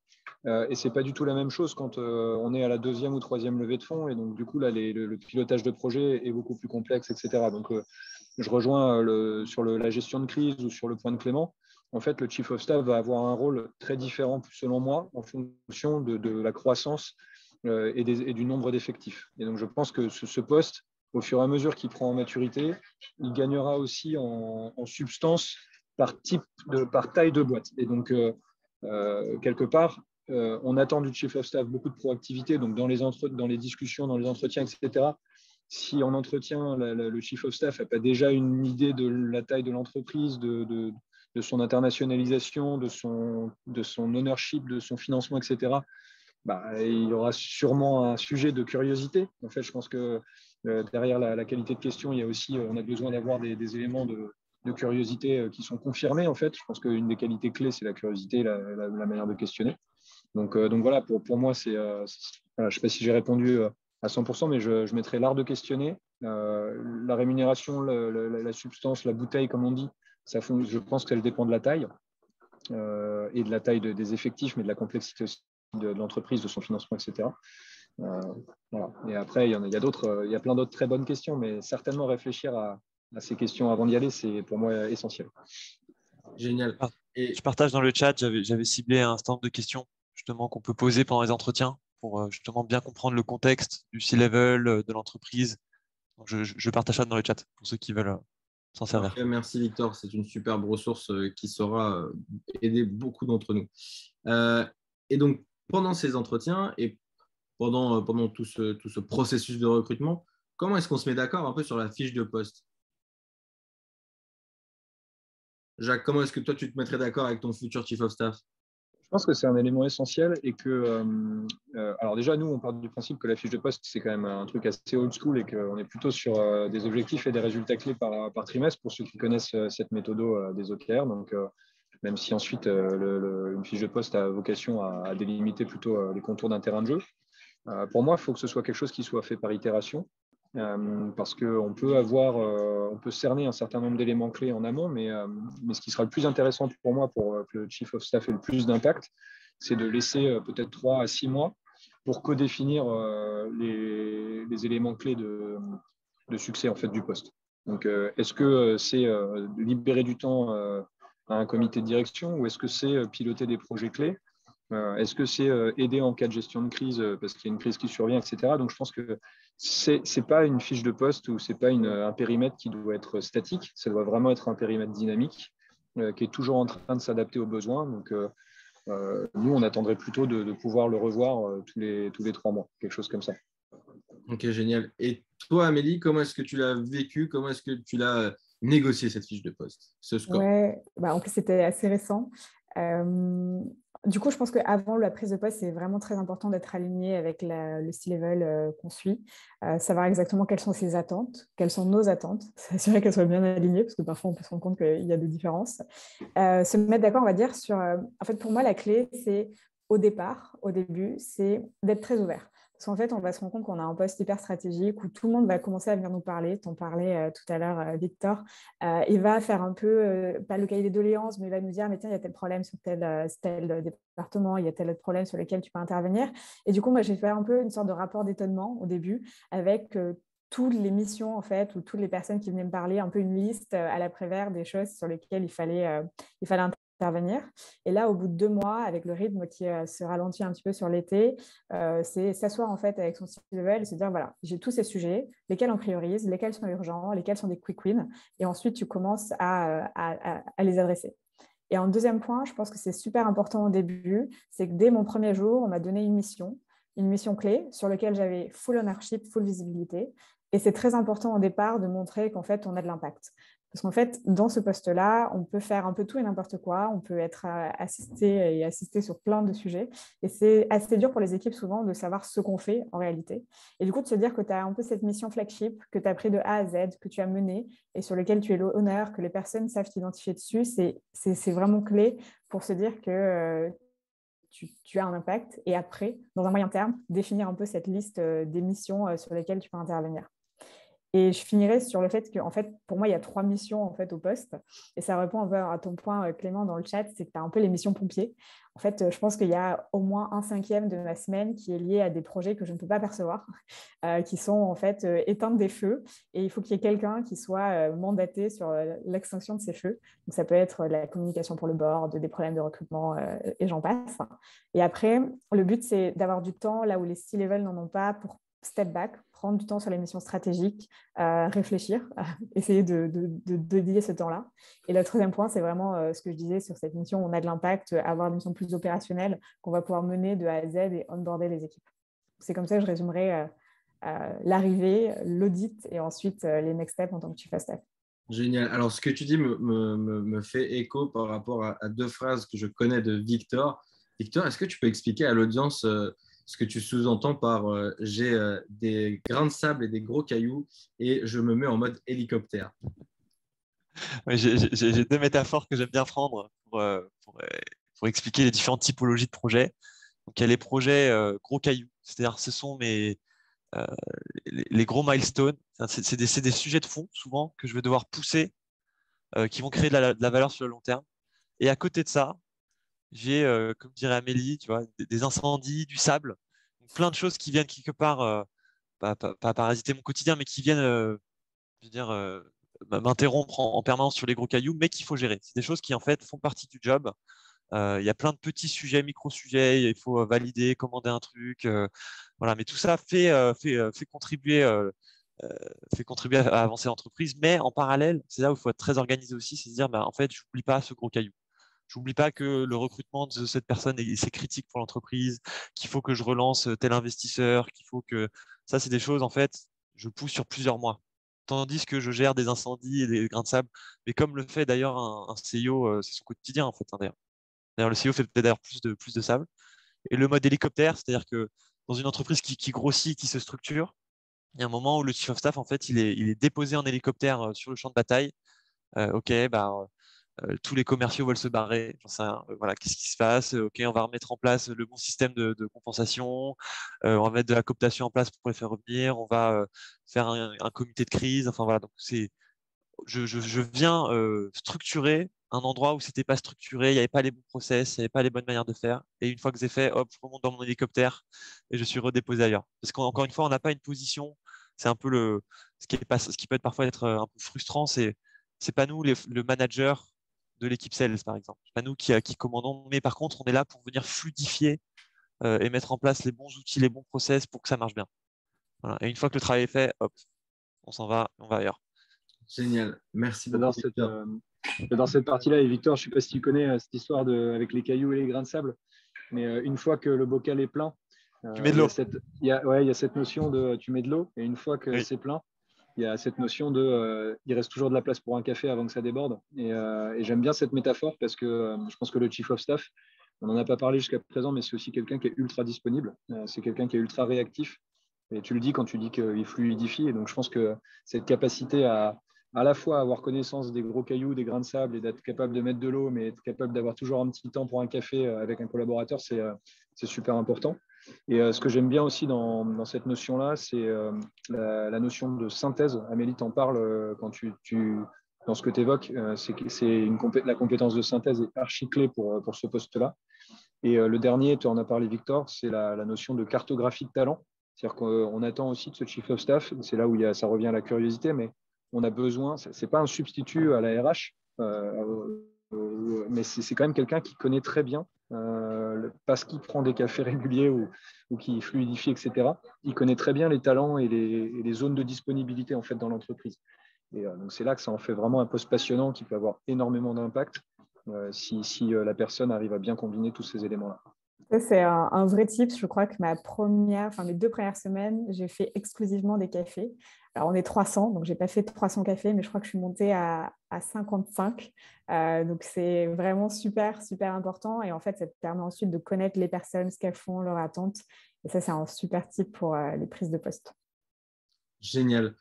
Et ce n'est pas du tout la même chose quand on est à la deuxième ou troisième levée de fonds. Et donc, du coup, là, le pilotage de projet est beaucoup plus complexe, etc. Donc, je rejoins sur la gestion de crise ou sur le point de Clément. En fait, le Chief of Staff va avoir un rôle très différent, selon moi, en fonction de la croissance et du nombre d'effectifs. Et donc, je pense que ce poste, au fur et à mesure qu'il prend en maturité, il gagnera aussi en substance par taille de boîte. Et donc, quelque part, on attend du Chief of Staff beaucoup de proactivité, donc dans les discussions, dans les entretiens, etc. Si en entretien, le Chief of Staff n'a pas déjà une idée de la taille de l'entreprise, de son internationalisation, de son ownership, de son financement, etc., il y aura sûrement un sujet de curiosité. En fait, je pense que derrière la qualité de question, il y a aussi, on a besoin d'avoir des éléments de curiosité qui sont confirmés. En fait, je pense qu'une des qualités clés, c'est la curiosité, la manière de questionner. Donc voilà, pour moi, voilà, je ne sais pas si j'ai répondu à 100%, mais je mettrai l'art de questionner, la rémunération, la substance, la bouteille, comme on dit. Je pense qu'elle dépend de la taille et de la taille des effectifs, mais de la complexité aussi de l'entreprise, de son financement, etc. Voilà. Et après, il y a plein d'autres très bonnes questions, mais certainement réfléchir à ces questions avant d'y aller, c'est pour moi essentiel. Génial. Je partage dans le chat, j'avais ciblé un certain nombre de questions justement qu'on peut poser pendant les entretiens pour justement bien comprendre le contexte du C-level, de l'entreprise. Donc, je partage ça dans le chat pour ceux qui veulent s'en servir. Parfait, merci Victor, c'est une superbe ressource qui saura aider beaucoup d'entre nous. Et donc, pendant ces entretiens et pendant tout ce processus de recrutement, comment est-ce qu'on se met d'accord un peu sur la fiche de poste? Jacques, comment est-ce que toi, tu te mettrais d'accord avec ton futur Chief of Staff? Je pense que c'est un élément essentiel et que, alors déjà, nous, on part du principe que la fiche de poste, c'est quand même un truc assez old school et qu'on est plutôt sur des objectifs et des résultats clés par trimestre pour ceux qui connaissent cette méthode des OKR. Donc, même si ensuite, une fiche de poste a vocation à délimiter plutôt les contours d'un terrain de jeu. Pour moi, il faut que ce soit quelque chose qui soit fait par itération. Parce qu'on on peut cerner un certain nombre d'éléments clés en amont, mais ce qui sera le plus intéressant pour moi, pour que le Chief of Staff ait le plus d'impact, c'est de laisser peut-être 3 à 6 mois pour co-définir les éléments clés de succès en fait, du poste. Donc, est-ce que c'est libérer du temps à un comité de direction ou est-ce que c'est piloter des projets clés? Est-ce que c'est aider en cas de gestion de crise parce qu'il y a une crise qui survient, etc. Donc, je pense que c'est pas une fiche de poste ou c'est pas un périmètre qui doit être statique. Ça doit vraiment être un périmètre dynamique qui est toujours en train de s'adapter aux besoins. Donc, nous, on attendrait plutôt de pouvoir le revoir tous les 3 mois, quelque chose comme ça. Ok, génial. Et toi, Amélie, comment est-ce que tu l'as vécu? Comment est-ce que tu l'as négocié, cette fiche de poste, ce score? Ouais, en plus, c'était assez récent. Du coup, je pense qu'avant la prise de poste, c'est vraiment très important d'être aligné avec le C-level qu'on suit, savoir exactement quelles sont ses attentes, quelles sont nos attentes, s'assurer qu'elles soient bien alignées, parce que parfois, on peut se rendre compte qu'il y a des différences. Se mettre d'accord, on va dire, sur… en fait, pour moi, la clé, c'est au début, c'est d'être très ouvert. Parce qu'en fait, on va se rendre compte qu'on a un poste hyper stratégique où tout le monde va commencer à venir nous parler. Tu en parlais tout à l'heure, Victor. Il va faire un peu, pas le cahier des doléances, mais il va nous dire, mais tiens, il y a tel problème sur tel département, il y a tel autre problème sur lequel tu peux intervenir. Et du coup, moi, j'ai fait un peu une sorte de rapport d'étonnement au début avec toutes les missions, en fait, ou toutes les personnes qui venaient me parler, un peu une liste à l'après-vert des choses sur lesquelles il fallait intervenir. Et là, au bout de 2 mois, avec le rythme qui se ralentit un petit peu sur l'été, c'est s'asseoir en fait avec son C-level et se dire, voilà, j'ai tous ces sujets, lesquels on priorise, lesquels sont urgents, lesquels sont des quick wins, et ensuite tu commences à les adresser. Et en deuxième point, je pense que c'est super important au début, c'est que dès mon premier jour, on m'a donné une mission clé sur laquelle j'avais full ownership, full visibilité. Et c'est très important au départ de montrer qu'en fait, on a de l'impact. Parce qu'en fait, dans ce poste-là, on peut faire un peu tout et n'importe quoi. On peut être assisté sur plein de sujets. Et c'est assez dur pour les équipes souvent de savoir ce qu'on fait en réalité. Et du coup, de se dire que tu as un peu cette mission flagship que tu as pris de A à Z, que tu as menée et sur lequel tu es l'honneur, que les personnes savent t'identifier dessus, c'est vraiment clé pour se dire que tu as un impact. Et après, dans un moyen terme, définir un peu cette liste des missions sur lesquelles tu peux intervenir. Et je finirai sur le fait que, en fait, pour moi, il y a 3 missions en fait, au poste. Et ça répond un peu à ton point, Clément, dans le chat, c'est que tu as un peu les missions pompiers. En fait, je pense qu'il y a au moins 1/5 de ma semaine qui est lié à des projets que je ne peux pas percevoir, qui sont en fait éteindre des feux. Et il faut qu'il y ait quelqu'un qui soit mandaté sur l'extinction de ces feux. Donc, ça peut être la communication pour le board, des problèmes de recrutement, et j'en passe. Et après, le but, c'est d'avoir du temps là où les C-level n'en ont pas pour step back, prendre du temps sur les missions stratégiques, réfléchir, essayer de dédier ce temps-là. Et le troisième point, c'est vraiment ce que je disais sur cette mission, on a de l'impact, avoir une mission plus opérationnelle qu'on va pouvoir mener de A à Z et onboarder les équipes. C'est comme ça que je résumerai l'arrivée, l'audit et ensuite les next steps en tant que chief of staff. Génial. Alors, ce que tu dis me fait écho par rapport à 2 phrases que je connais de Victor. Victor, est-ce que tu peux expliquer à l'audience ce que tu sous-entends par j'ai des grains de sable et des gros cailloux et je me mets en mode hélicoptère? Ouais, j'ai 2 métaphores que j'aime bien prendre pour expliquer les différentes typologies de projets. Donc, il y a les projets gros cailloux, c'est-à-dire ce sont euh, les gros milestones. C'est des sujets de fond, souvent, que je vais devoir pousser, qui vont créer de la valeur sur le long terme. Et à côté de ça, j'ai, comme dirait Amélie, tu vois, des incendies, du sable, donc plein de choses qui viennent quelque part, pas parasiter mon quotidien, mais qui viennent, je veux dire, m'interrompre en permanence sur les gros cailloux, mais qu'il faut gérer. C'est des choses qui, en fait, font partie du job. Il y a plein de petits sujets, micro-sujets, il faut valider, commander un truc. Voilà, mais tout ça euh, fait contribuer à avancer l'entreprise. Mais en parallèle, c'est là où il faut être très organisé aussi, c'est de dire, bah, en fait, je n'oublie pas ce gros caillou. J'oublie pas que le recrutement de cette personne, c'est critique pour l'entreprise, qu'il faut que je relance tel investisseur, qu'il faut que… Ça, c'est des choses, en fait, je pousse sur plusieurs mois. Tandis que je gère des incendies et des grains de sable. Mais comme le fait d'ailleurs un CEO, c'est son quotidien, en fait, hein, d'ailleurs. D'ailleurs, le CEO fait peut-être d'ailleurs plus de sable. Et le mode hélicoptère, c'est-à-dire que dans une entreprise qui grossit, qui se structure, il y a un moment où le chief of staff, en fait, il est déposé en hélicoptère sur le champ de bataille. OK, bah, tous les commerciaux veulent se barrer. J'en sais rien. Voilà, qu'est-ce qui se passe? OK, on va remettre en place le bon système de compensation. On va mettre de la cooptation en place pour les faire revenir. On va faire un comité de crise. Enfin voilà, donc je viens structurer un endroit où c'était pas structuré, il n'y avait pas les bons process, il n'y avait pas les bonnes manières de faire. Et une fois que c'est fait, hop, je remonte dans mon hélicoptère et je suis redéposé ailleurs. Parce qu'encore une fois, on n'a pas une position. C'est un peu ce qui peut être parfois être un peu frustrant. C'est pas nous, le manager de l'équipe sales, par exemple. C'est pas nous qui commandons, mais par contre, on est là pour venir fluidifier et mettre en place les bons outils, les bons process pour que ça marche bien. Voilà. Et une fois que le travail est fait, hop, on va ailleurs. Génial. Merci beaucoup, Dans Victor. cette partie-là, et Victor, je ne sais pas si tu connais cette histoire avec les cailloux et les grains de sable, mais une fois que le bocal est plein, Tu mets de il y l'eau. a il y a cette notion de tu mets de l'eau, et une fois que Oui. c'est plein, il y a cette notion de il reste toujours de la place pour un café avant que ça déborde. Et j'aime bien cette métaphore parce que je pense que le chief of staff, on n'en a pas parlé jusqu'à présent, mais c'est aussi quelqu'un qui est ultra disponible. C'est quelqu'un qui est ultra réactif. Et tu le dis quand tu dis qu'il fluidifie. Et donc, je pense que cette capacité à la fois avoir connaissance des gros cailloux, des grains de sable et d'être capable de mettre de l'eau, mais être capable d'avoir toujours un petit temps pour un café avec un collaborateur, c'est c'est super important. Et ce que j'aime bien aussi dans cette notion-là, c'est la notion de synthèse. Amélie t'en parle quand dans ce que tu évoques, la compétence de synthèse est archi clé pour ce poste-là. Et le dernier, tu en as parlé, Victor, c'est la notion de cartographie de talent. C'est-à-dire qu'on attend aussi de ce chief of staff, c'est là où ça revient à la curiosité, mais on a besoin, ce n'est pas un substitut à la RH, mais c'est quand même quelqu'un qui connaît très bien, parce qu'il prend des cafés réguliers ou qui fluidifie, etc. Il connaît très bien les talents et les zones de disponibilité en fait, dans l'entreprise. Et donc c'est là que ça en fait vraiment un poste passionnant qui peut avoir énormément d'impact si la personne arrive à bien combiner tous ces éléments-là. Ça, c'est un vrai tip. Je crois que mes 2 premières semaines, j'ai fait exclusivement des cafés. Alors, on est 300, donc je n'ai pas fait 300 cafés, mais je crois que je suis montée à 55. Donc, c'est vraiment super, super important. Et en fait, ça te permet ensuite de connaître les personnes, ce qu'elles font, leurs attentes. Et ça, c'est un super tip pour les prises de poste. Génial.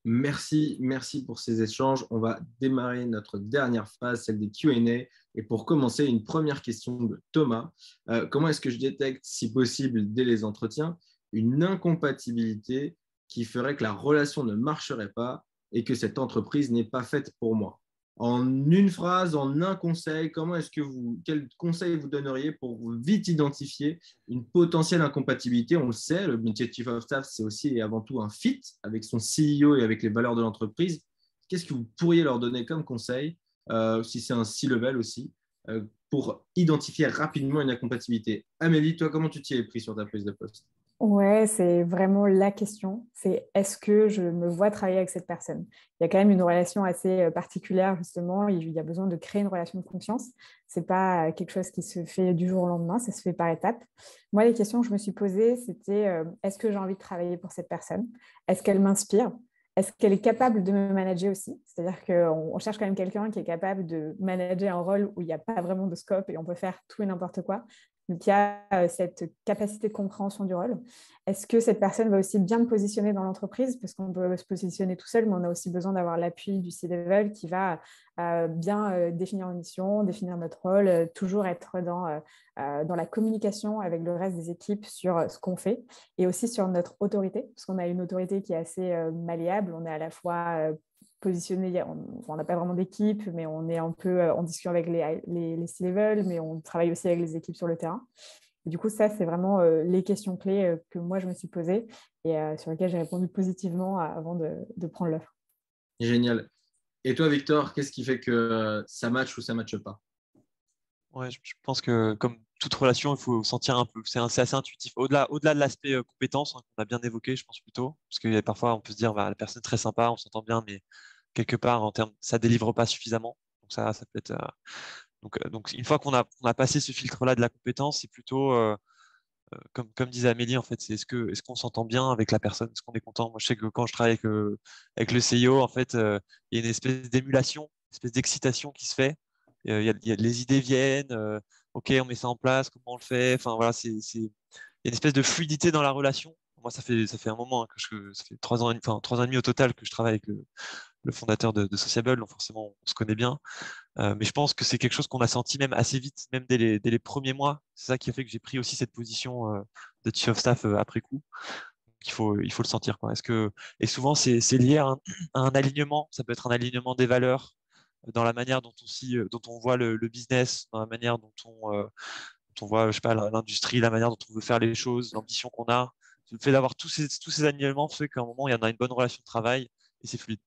Merci pour ces échanges. On va démarrer notre dernière phase, celle des Q&A. Et pour commencer, une première question de Thomas. Comment est-ce que je détecte, si possible, dès les entretiens, une incompatibilité qui ferait que la relation ne marcherait pas et que cette entreprise n'est pas faite pour moi? En une phrase, en un conseil, quel conseil vous donneriez pour vite identifier une potentielle incompatibilité? On le sait, le métier de Chief of Staff, c'est aussi et avant tout un fit avec son CEO et avec les valeurs de l'entreprise. Qu'est-ce que vous pourriez leur donner comme conseil, si c'est un C-level aussi, pour identifier rapidement une incompatibilité? Amélie, toi, comment tu t'y es pris sur ta prise de poste? Ouais, c'est vraiment la question. C'est est-ce que je me vois travailler avec cette personne? Il y a quand même une relation assez particulière, justement. Il y a besoin de créer une relation de confiance. Ce n'est pas quelque chose qui se fait du jour au lendemain, ça se fait par étapes. Moi, les questions que je me suis posées, c'était est-ce que j'ai envie de travailler pour cette personne? Est-ce qu'elle m'inspire? Est-ce qu'elle est capable de me manager aussi? C'est-à-dire qu'on cherche quand même quelqu'un qui est capable de manager un rôle où il n'y a pas vraiment de scope et on peut faire tout et n'importe quoi. Donc, il y a cette capacité de compréhension du rôle. Est-ce que cette personne va aussi bien me positionner dans l'entreprise? Parce qu'on peut se positionner tout seul, mais on a aussi besoin d'avoir l'appui du C-level qui va bien définir nos missions, définir notre rôle, toujours être dans la communication avec le reste des équipes sur ce qu'on fait et aussi sur notre autorité, parce qu'on a une autorité qui est assez malléable. On est à la fois positionné, on n'a pas vraiment d'équipe, mais on est un peu en discussion avec les C-level, mais on travaille aussi avec les équipes sur le terrain. Et du coup, ça, c'est vraiment les questions clés que moi, je me suis posées et sur lesquelles j'ai répondu positivement avant de prendre l'offre. Génial. Et toi, Victor, qu'est-ce qui fait que ça matche ou ça ne matche pas? Ouais, je pense que comme toute relation, il faut sentir un peu. C'est assez intuitif. Au-delà de l'aspect compétence, hein, qu'on a bien évoqué, je pense plutôt. Parce que parfois, on peut se dire, bah, la personne est très sympa, on s'entend bien, mais quelque part, en termes, ça délivre pas suffisamment. Donc ça peut être. Donc une fois qu'on a passé ce filtre-là de la compétence, c'est plutôt, comme disait Amélie, en fait, c'est est-ce qu'on s'entend bien avec la personne, est-ce qu'on est content. Moi, je sais que quand je travaille avec le CIO, en fait, il y a une espèce d'émulation, une espèce d'excitation qui se fait. Les idées viennent, ok, on met ça en place, comment on le fait. Enfin voilà, il y a une espèce de fluidité dans la relation. Moi, ça fait un moment, hein, ça fait 3 ans et demi au total que je travaille avec le fondateur de Sociable, donc forcément on se connaît bien. Mais je pense que c'est quelque chose qu'on a senti même assez vite, même dès les premiers mois. C'est ça qui a fait que j'ai pris aussi cette position de chief of staff après coup. Il faut le sentir, quoi. Et souvent c'est lié à un alignement. Ça peut être un alignement des valeurs dans la manière dont on voit le business, dans la manière dont on voit, je sais pas, l'industrie, la manière dont on veut faire les choses, l'ambition qu'on a. Le fait d'avoir tous ces alignements fait qu'à un moment il y en a une bonne relation de travail et c'est fluide.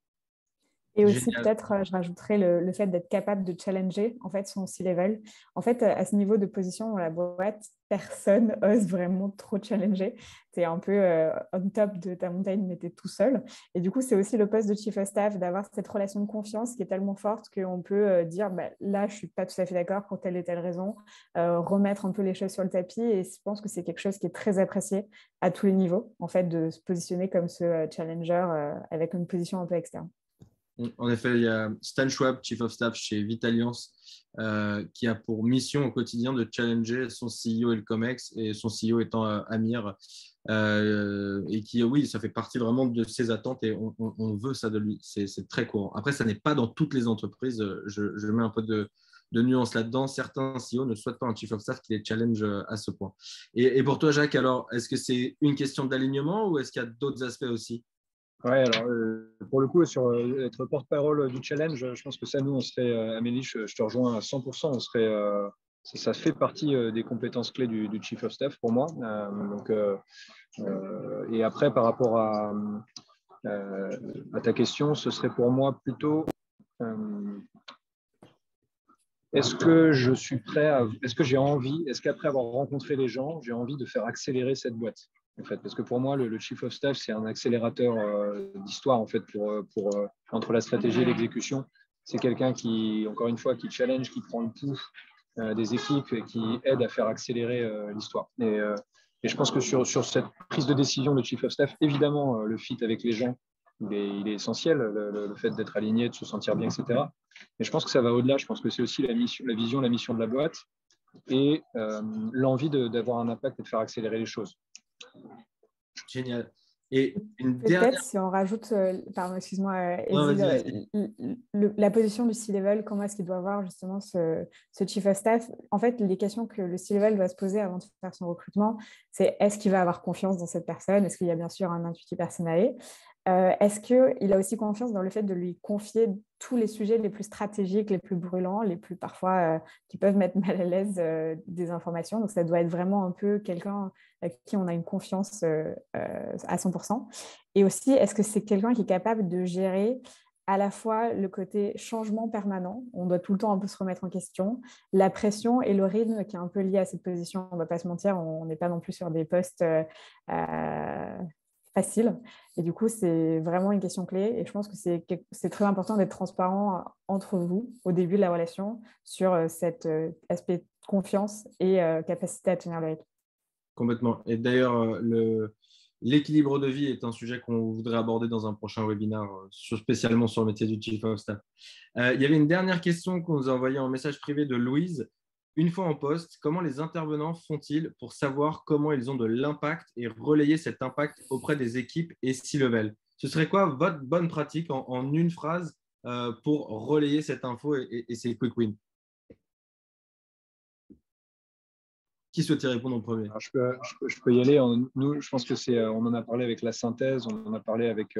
Et aussi, Génial. peut-être, je rajouterais le fait d'être capable de challenger en fait, son C-level. En fait, à ce niveau de position dans la boîte, personne n'ose vraiment trop challenger. Tu es un peu on top de ta montagne, mais tu es tout seul. Et du coup, c'est aussi le poste de chief of staff d'avoir cette relation de confiance qui est tellement forte qu'on peut dire bah, là, je ne suis pas tout à fait d'accord pour telle et telle raison, remettre un peu les choses sur le tapis. Et je pense que c'est quelque chose qui est très apprécié à tous les niveaux, en fait, de se positionner comme ce challenger avec une position un peu externe. En effet, il y a Stan Schwab, Chief of Staff chez Vitaliance, qui a pour mission au quotidien de challenger son CEO et le COMEX, et son CEO étant Amir, et qui, oui, ça fait partie vraiment de ses attentes et on veut ça de lui. C'est très courant. Après, ça n'est pas dans toutes les entreprises. Je mets un peu de nuances là-dedans. Certains CEO ne souhaitent pas un chief of staff qui les challenge à ce point. Et pour toi, Jacques, alors, est-ce que c'est une question d'alignement ou est-ce qu'il y a d'autres aspects aussi? Ouais, alors pour le coup, sur être porte-parole du challenge, je pense que ça, nous, on serait, Amélie, je te rejoins à 100%, on serait, ça fait partie des compétences clés du Chief of Staff pour moi. Et après, par rapport à ta question, ce serait pour moi plutôt est-ce que je suis prêt est-ce que j'ai envie, est-ce qu'après avoir rencontré les gens, j'ai envie de faire accélérer cette boîte en fait, parce que pour moi, le Chief of Staff, c'est un accélérateur d'histoire en fait entre la stratégie et l'exécution. C'est quelqu'un qui, encore une fois, qui challenge, qui prend le pouls des équipes et qui aide à faire accélérer l'histoire. Et je pense que sur cette prise de décision de Chief of Staff, évidemment, le fit avec les gens, il est essentiel, le fait d'être aligné, de se sentir bien, etc. Mais je pense que ça va au-delà. Je pense que c'est aussi la vision, la mission de la boîte et l'envie d'avoir un impact et de faire accélérer les choses. Génial. Et une peut-être dernière... si on rajoute, pardon, excuse-moi, vas-y. la position du C-level, comment est-ce qu'il doit voir justement ce chief of staff? En fait, les questions que le C-level doit se poser avant de faire son recrutement, c'est est-ce qu'il va avoir confiance dans cette personne? Est-ce qu'il y a bien sûr un intuitif personnel? Est-ce qu'il a aussi confiance dans le fait de lui confier tous les sujets les plus stratégiques, les plus brûlants, les plus parfois qui peuvent mettre mal à l'aise des informations? Donc, ça doit être vraiment un peu quelqu'un avec qui on a une confiance à 100%. Et aussi, est-ce que c'est quelqu'un qui est capable de gérer à la fois le côté changement permanent, on doit tout le temps un peu se remettre en question, la pression et le rythme qui est un peu lié à cette position. On ne va pas se mentir, on n'est pas non plus sur des postes facile. Et du coup, c'est vraiment une question clé. Et je pense que c'est très important d'être transparent entre vous au début de la relation sur cet aspect confiance et capacité à tenir le rythme. Complètement. Et d'ailleurs, l'équilibre de vie est un sujet qu'on voudrait aborder dans un prochain webinaire, spécialement sur le métier du Chief of Staff. Il y avait une dernière question qu'on nous a envoyée en message privé de Louise. Une fois en poste, comment les intervenants font-ils pour savoir comment ils ont de l'impact et relayer cet impact auprès des équipes et C-level? Ce serait quoi votre bonne pratique en une phrase pour relayer cette info et ces quick wins? Qui souhaite répondre en premier? Alors, je peux y aller. Nous, je pense que on en a parlé avec la synthèse, on en a parlé avec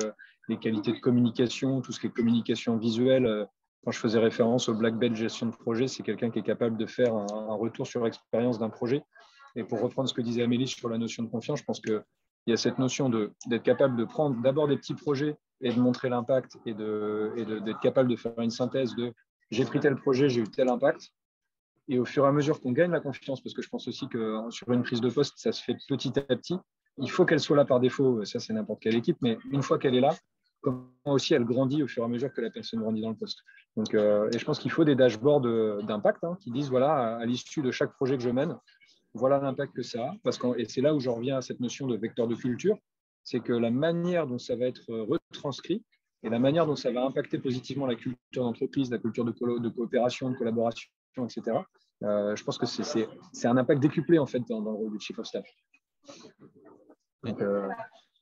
les qualités de communication, tout ce qui est communication visuelle. Quand je faisais référence au Black Belt gestion de projet, c'est quelqu'un qui est capable de faire un retour sur l'expérience d'un projet. Et pour reprendre ce que disait Amélie sur la notion de confiance, je pense qu'il y a cette notion d'être capable de prendre d'abord des petits projets et de montrer l'impact et d'être capable de faire une synthèse de j'ai pris tel projet, j'ai eu tel impact. Et au fur et à mesure qu'on gagne la confiance, parce que je pense aussi que sur une prise de poste, ça se fait petit à petit, il faut qu'elle soit là par défaut, ça c'est n'importe quelle équipe, mais une fois qu'elle est là, comment aussi elle grandit au fur et à mesure que la personne grandit dans le poste. Donc, et je pense qu'il faut des dashboards d'impact qui disent, voilà, à l'issue de chaque projet que je mène, voilà l'impact que ça a. Et c'est là où je reviens à cette notion de vecteur de culture, c'est que la manière dont ça va être retranscrit et la manière dont ça va impacter positivement la culture d'entreprise, la culture de coopération, de collaboration, etc. Je pense que c'est un impact décuplé en fait dans le rôle du Chief of Staff. Donc,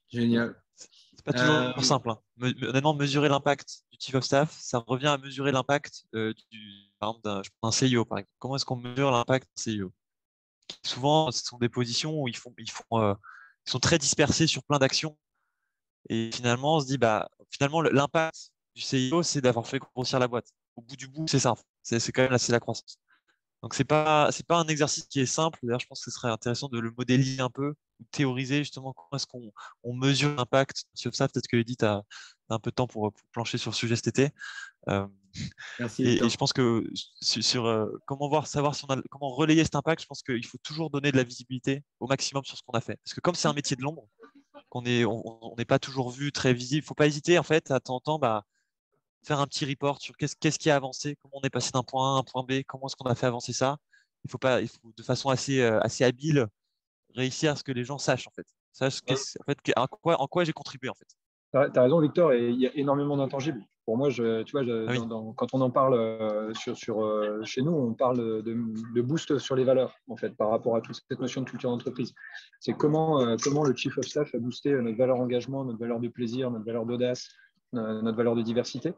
génial. C'est pas toujours simple. Hein. Honnêtement, mesurer l'impact du Chief of Staff, ça revient à mesurer l'impact par exemple, d'un CIO, par exemple. Comment est-ce qu'on mesure l'impact d'un CIO? Souvent, ce sont des positions où ils sont très dispersés sur plein d'actions. Et finalement, on se dit, finalement, l'impact du CIO, c'est d'avoir fait grossir la boîte. Au bout du bout, c'est ça. C'est quand même c'est la croissance. Donc, c'est pas un exercice qui est simple. D'ailleurs, je pense que ce serait intéressant de le modéliser un peu, de théoriser justement comment est-ce qu'on mesure l'impact sur ça. Peut-être que Edith a un peu de temps pour plancher sur le sujet cet été. Merci. Et je pense que sur savoir si comment relayer cet impact, je pense qu'il faut toujours donner de la visibilité au maximum sur ce qu'on a fait. Parce que comme c'est un métier de l'ombre, on n'est pas toujours vu très visible, il ne faut pas hésiter en fait à temps en temps faire un petit report sur qu'est-ce qui a avancé, comment on est passé d'un point A à un point B, comment est-ce qu'on a fait avancer ça. Il faut de façon assez habile réussir à ce que les gens sachent en fait. Sachent en quoi j'ai contribué en fait. Tu as raison, Victor, et il y a énormément d'intangibles. Pour moi, quand on en parle chez nous, on parle de boost sur les valeurs, en fait, par rapport à toute cette notion de culture d'entreprise. C'est comment le Chief of Staff a boosté notre valeur engagement, notre valeur de plaisir, notre valeur d'audace, notre valeur de diversité.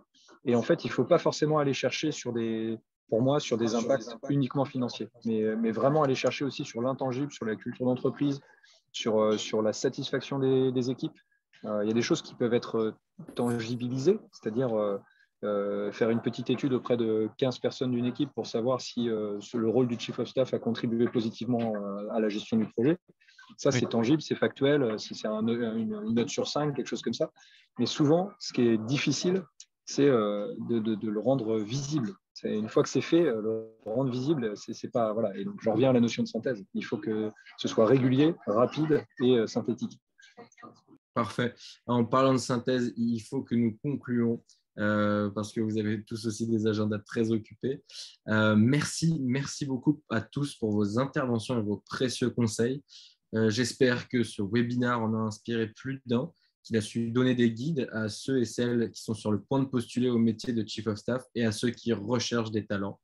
Et en fait, il ne faut pas forcément aller chercher sur des pour moi, sur des impacts uniquement financiers, mais vraiment aller chercher aussi sur l'intangible, sur la culture d'entreprise, sur la satisfaction des équipes. Il y a des choses qui peuvent être tangibilisées, c'est-à-dire faire une petite étude auprès de 15 personnes d'une équipe pour savoir si le rôle du Chief of Staff a contribué positivement à la gestion du projet. Ça, c'est tangible, c'est factuel, c'est une note sur 5, quelque chose comme ça. Mais souvent, ce qui est difficile, c'est de le rendre visible. Une fois que c'est fait, le rendre visible, c'est pas… Voilà. Et donc, je reviens à la notion de synthèse. Il faut que ce soit régulier, rapide et synthétique. Parfait. En parlant de synthèse, il faut que nous concluons parce que vous avez tous aussi des agendas très occupés. Merci beaucoup à tous pour vos interventions et vos précieux conseils. J'espère que ce webinaire en a inspiré plus d'un, qu'il a su donner des guides à ceux et celles qui sont sur le point de postuler au métier de Chief of Staff et à ceux qui recherchent des talents.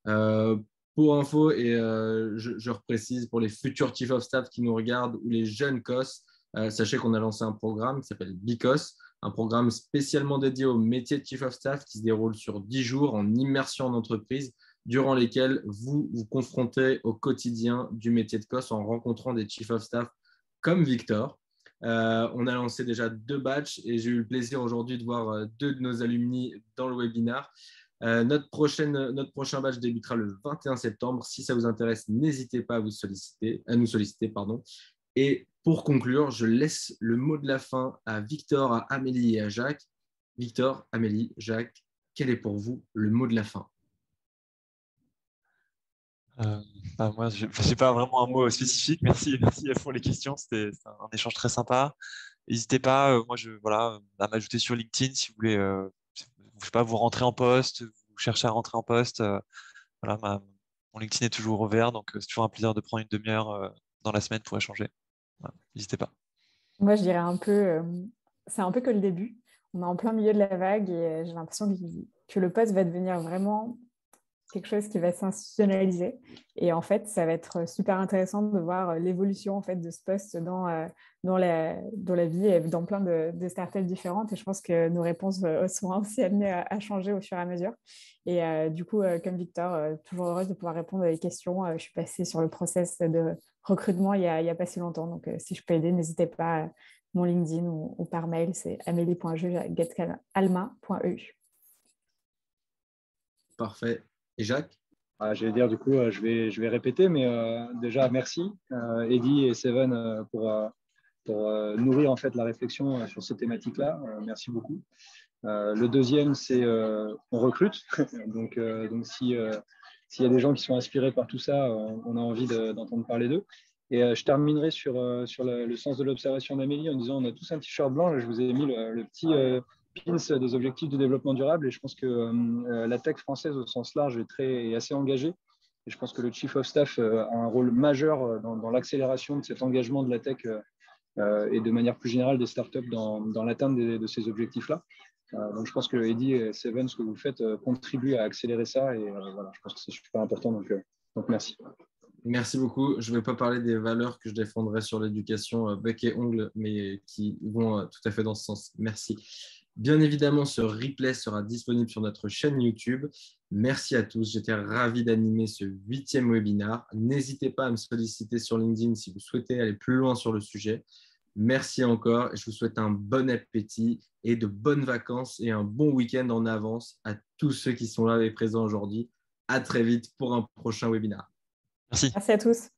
Pour info, et je reprécise pour les futurs Chief of Staff qui nous regardent ou les jeunes COS, sachez qu'on a lancé un programme qui s'appelle BICOS, un programme spécialement dédié au métier de Chief of Staff qui se déroule sur 10 jours en immersion en entreprise, durant lesquels vous vous confrontez au quotidien du métier de COS en rencontrant des Chief of Staff comme Victor. On a lancé déjà 2 batchs et j'ai eu le plaisir aujourd'hui de voir 2 de nos alumni dans le webinaire. Notre prochain batch débutera le 21 septembre. Si ça vous intéresse, n'hésitez pas à nous solliciter. Et pour conclure, je laisse le mot de la fin à Victor, à Amélie et à Jacques. Victor, Amélie, Jacques, quel est pour vous le mot de la fin? Moi, je n'ai pas vraiment un mot spécifique. Merci pour les questions. C'était un échange très sympa. N'hésitez pas, à m'ajouter sur LinkedIn si vous voulez, je sais pas, vous rentrer en poste, vous cherchez à rentrer en poste. Mon LinkedIn est toujours ouvert, donc c'est toujours un plaisir de prendre une demi-heure dans la semaine pour échanger. Voilà, n'hésitez pas. Moi, je dirais c'est un peu que le début. On est en plein milieu de la vague et j'ai l'impression que le poste va devenir vraiment quelque chose qui va s'institutionnaliser. Et en fait, ça va être super intéressant de voir l'évolution en fait, de ce poste dans la vie et dans plein de startups différentes. Et je pense que nos réponses seront aussi amenées à changer au fur et à mesure. Et du coup, comme Victor, toujours heureuse de pouvoir répondre à des questions. Je suis passée sur le process de recrutement il y a pas si longtemps. Donc, si je peux aider, n'hésitez pas. Mon LinkedIn ou par mail, c'est amélie.jeu@alma.eu. Parfait. Et Jacques? J'allais dire, du coup, je vais répéter, mais déjà, merci, Eddy et Seven, pour nourrir en fait la réflexion sur ces thématiques-là. Merci beaucoup. Le deuxième, c'est on recrute. donc, s'il y a des gens qui sont inspirés par tout ça, on a envie d'entendre parler d'eux. Et je terminerai sur le sens de l'observation d'Amélie en disant on a tous un t-shirt blanc. Là, je vous ai mis le petit pins des objectifs de développement durable. Et je pense que la tech française au sens large est assez engagée. Et je pense que le Chief of Staff a un rôle majeur dans l'accélération de cet engagement de la tech et de manière plus générale des startups dans l'atteinte de ces objectifs-là. Donc, je pense que Eddy et Seven, ce que vous faites, contribue à accélérer ça. Et voilà, je pense que c'est super important. Donc merci. Merci beaucoup. Je ne vais pas parler des valeurs que je défendrai sur l'éducation bec et ongles, mais qui vont tout à fait dans ce sens. Merci. Bien évidemment, ce replay sera disponible sur notre chaîne YouTube. Merci à tous. J'étais ravi d'animer ce 8e webinaire. N'hésitez pas à me solliciter sur LinkedIn si vous souhaitez aller plus loin sur le sujet. Merci encore. Je vous souhaite un bon appétit et de bonnes vacances et un bon week-end en avance à tous ceux qui sont là et présents aujourd'hui. À très vite pour un prochain webinaire. Merci. Merci à tous.